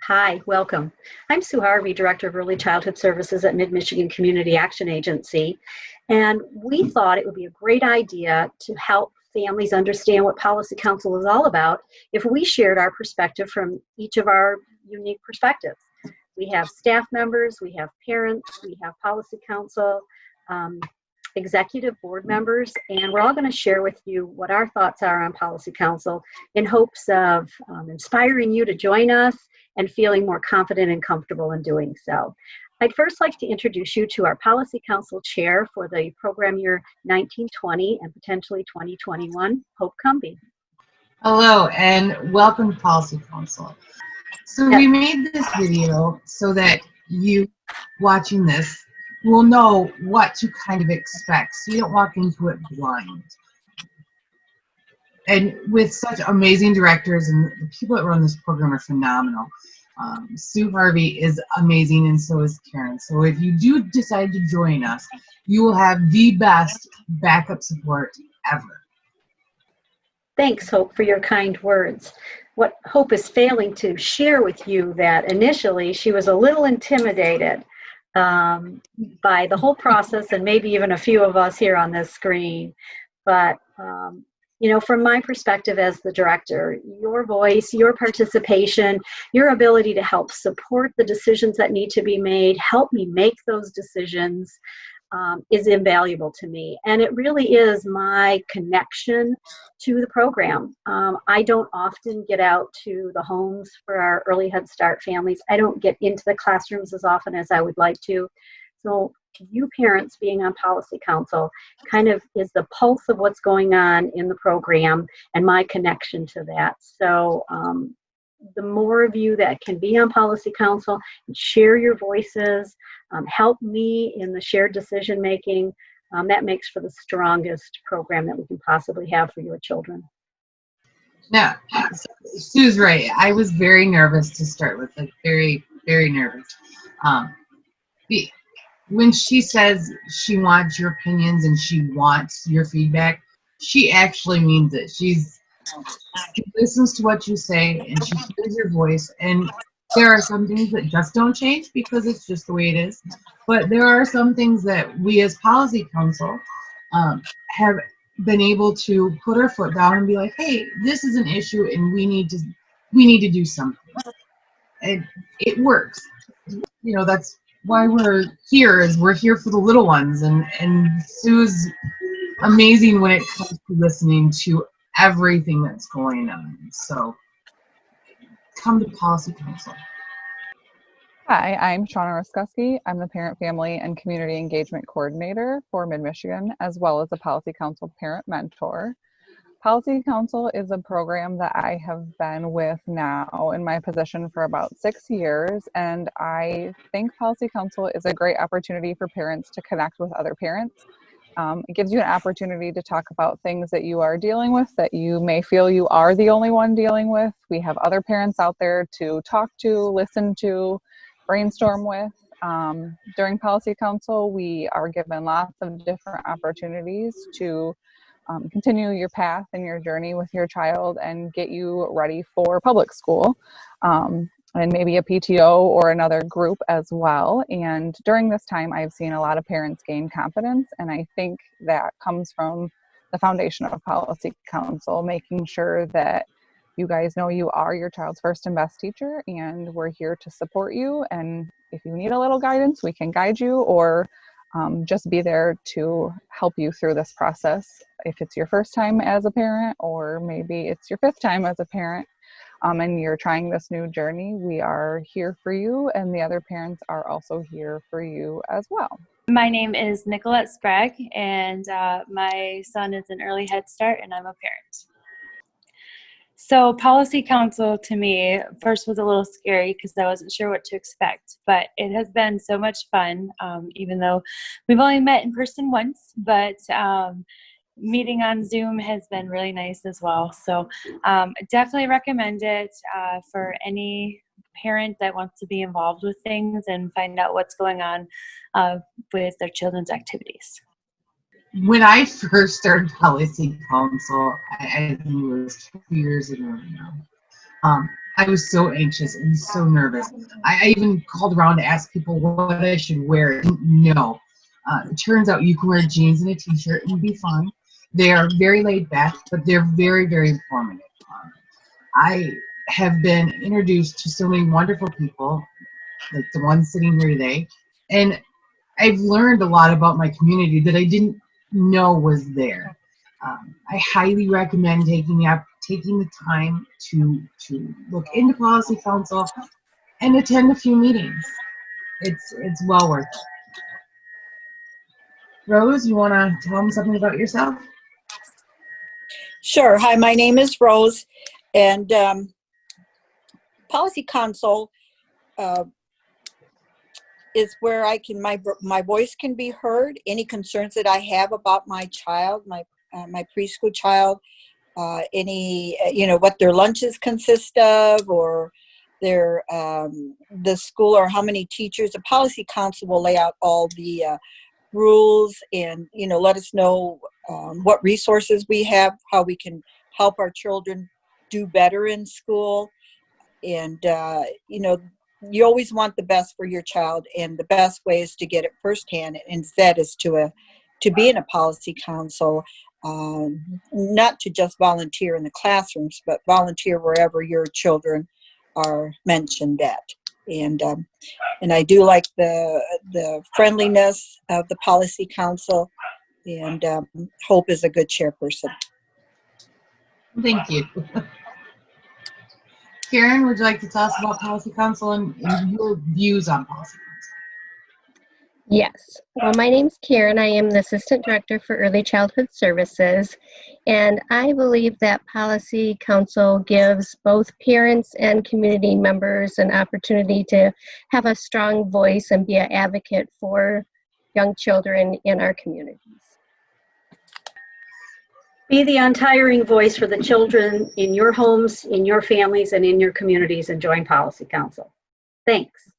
Hi, welcome. I'm Sue Harvey, Director of Early Childhood Services at Mid-Michigan Community Action Agency, and we thought it would be a great idea to help families understand what Policy Council is all about if we shared our perspective from each of our unique perspectives. We have staff members, we have parents, we have Policy Council, executive board members, and we're all going to share with you what our thoughts are on Policy Council in hopes of inspiring you to join us and feeling more confident and comfortable in doing so. I'd first like to introduce you to our Policy Council Chair for the program year 1920 and potentially 2021, Hope Cumbie. Hello and welcome to Policy Council. So we made this video so that you watching this will know what to kind of expect, so you don't walk into it blind. And with such amazing directors, and the people that run this program are phenomenal. Sue Harvey is amazing, and so is Karen. So if you do decide to join us, you will have the best backup support ever. Thanks, Hope, for your kind words. What Hope is failing to share with you that initially she was a little intimidated by the whole process, and maybe even a few of us here on this screen. But you know, from my perspective as the director, your voice, your participation, your ability to help support the decisions that need to be made, help me make those decisions, is invaluable to me. And it really is my connection to the program. I don't often get out to the homes for our early Head Start families. I don't get into the classrooms as often as I would like to. So you parents being on Policy Council kind of is the pulse of what's going on in the program and my connection to that. So the more of you that can be on Policy Council and share your voices, help me in the shared decision making, that makes for the strongest program that we can possibly have for your children. Now, Sue's right. I was very nervous to start with, like very, very nervous. When she says she wants your opinions and she wants your feedback, she actually means it. She listens to what you say and she hears your voice. And there are some things that just don't change because it's just the way it is. But there are some things that we as Policy Council have been able to put our foot down and be like, hey, this is an issue and we need to do something. And it works. You know, that's why we're here, is we're here for the little ones, and Sue's amazing when it comes to listening to everything that's going on. So come to Policy Council. Hi, I'm Shawna Sroskoski. I'm the Parent, Family, and Community Engagement Coordinator for Mid-Michigan, as well as the Policy Council Parent Mentor. Policy Council is a program that I have been with now in my position for about 6 years, and I think Policy Council is a great opportunity for parents to connect with other parents. It gives you an opportunity to talk about things that you are dealing with that you may feel you are the only one dealing with. We have other parents out there to talk to, listen to, brainstorm with. During Policy Council, we are given lots of different opportunities to continue your path and your journey with your child and get you ready for public school, and maybe a PTO or another group as well. And during this time, I've seen a lot of parents gain confidence, and I think that comes from the foundation of Policy Council, making sure that you guys know you are your child's first and best teacher, and we're here to support you. And if you need a little guidance, we can guide you, or just be there to help you through this process. If it's your first time as a parent, or maybe it's your 5th time as a parent, and you're trying this new journey, we are here for you, and the other parents are also here for you as well. My name is Nicolette Sprague, and my son is in early Head Start, and I'm a parent. So Policy Council to me first was a little scary because I wasn't sure what to expect, but it has been so much fun, even though we've only met in person once, but meeting on Zoom has been really nice as well. So definitely recommend it for any parent that wants to be involved with things and find out what's going on with their children's activities. When I first started Policy Council, I think it was 2 years ago now. I was so anxious and so nervous. I even called around to ask people what I should wear. No. It turns out you can wear jeans and a t-shirt and be fine. They are very laid back, but they're very, very informative. I have been introduced to so many wonderful people, like the one sitting here today, and I've learned a lot about my community that I didn't know was there. I highly recommend taking the time to look into Policy Council and attend a few meetings. It's well worth it. Rose, you want to tell them something about yourself? Sure. Hi, my name is Rose, and Policy Council is where I can my voice can be heard. Any concerns that I have about my child, my preschool child, any what their lunches consist of, or their the school, or how many teachers. The Policy Council will lay out all the rules and let us know what resources we have, how we can help our children do better in school. And you always want the best for your child, and the best way is to get it firsthand, and that is to be in a Policy Council, not to just volunteer in the classrooms, but volunteer wherever your children are mentioned at. And I do like the friendliness of the Policy Council, and Hope is a good chairperson. Thank you. Karen, would you like to tell us about Policy Council and your views on Policy Council? Yes. Well, my name's Karen. I am the Assistant Director for Early Childhood Services, and I believe that Policy Council gives both parents and community members an opportunity to have a strong voice and be an advocate for young children in our communities. Be the untiring voice for the children in your homes, in your families, and in your communities, and join Policy Council. Thanks.